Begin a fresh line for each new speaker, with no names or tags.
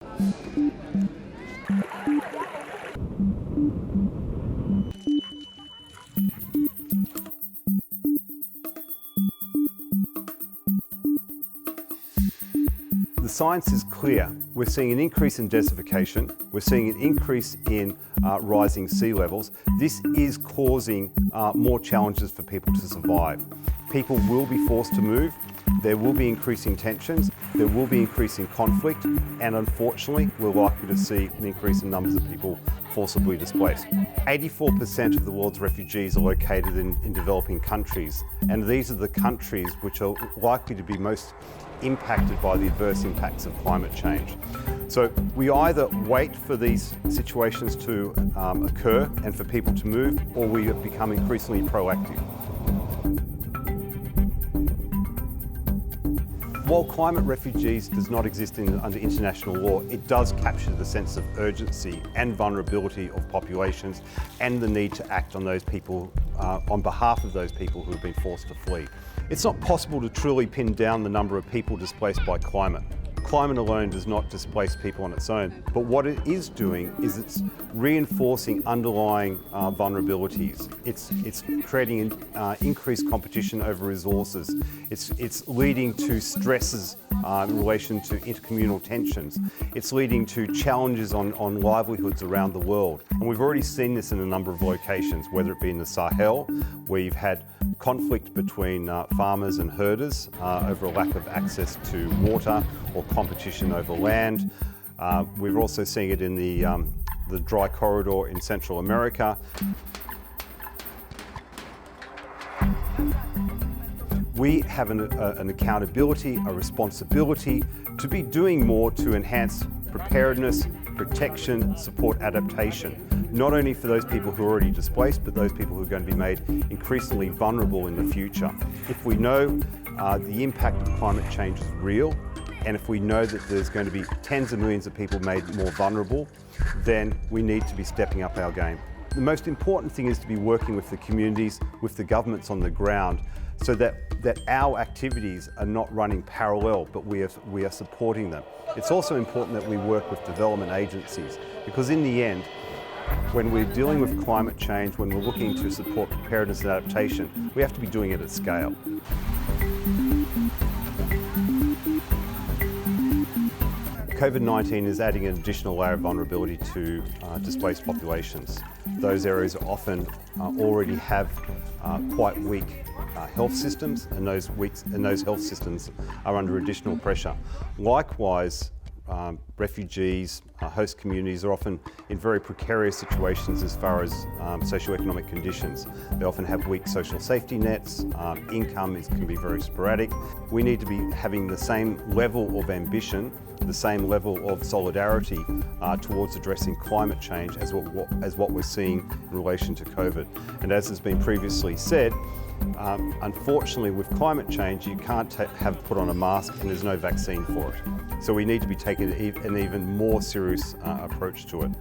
The science is clear. We're seeing an increase in desertification. We're seeing an increase in rising sea levels. This is causing more challenges for people to survive. People will be forced to move. There will be increasing tensions. There will be increasing conflict. And unfortunately, we're likely to see an increase in numbers of people forcibly displaced. 84% of the world's refugees are located in developing countries. And these are the countries which are likely to be most impacted by the adverse impacts of climate change. So we either wait for these situations to occur and for people to move, or we have become increasingly proactive. While climate refugees does not exist under international law, it does capture the sense of urgency and vulnerability of populations and the need to act on those people, on behalf of those people who have been forced to flee. It's not possible to truly pin down the number of people displaced by climate. Climate alone does not displace people on its own, but what it is doing is it's reinforcing underlying vulnerabilities. It's creating increased competition over resources. It's leading to stresses in relation to intercommunal tensions. It's leading to challenges on livelihoods around the world. And we've already seen this in a number of locations, whether it be in the Sahel, where you've had conflict between farmers and herders over a lack of access to water or competition over land. We're also seeing it in the dry corridor in Central America. We have an accountability, a responsibility to be doing more to enhance preparedness, protection, support adaptation, not only for those people who are already displaced, but those people who are going to be made increasingly vulnerable in the future. If we know the impact of climate change is real, and if we know that there's going to be tens of millions of people made more vulnerable, then we need to be stepping up our game. The most important thing is to be working with the communities, with the governments on the ground, so that our activities are not running parallel, but we are supporting them. It's also important that we work with development agencies, because in the end, when we're dealing with climate change, when we're looking to support preparedness and adaptation, we have to be doing it at scale. COVID-19 is adding an additional layer of vulnerability to displaced populations. Those areas often already have quite weak health systems, and those health systems are under additional pressure. Likewise, refugees, host communities are often in very precarious situations as far as socioeconomic conditions. They often have weak social safety nets, income can be very sporadic. We need to be having the same level of ambition, the same level of solidarity towards addressing climate change as what we're seeing in relation to COVID. And as has been previously said, unfortunately with climate change you can't have put on a mask and there's no vaccine for it. So we need to be taking an even more serious approach to it.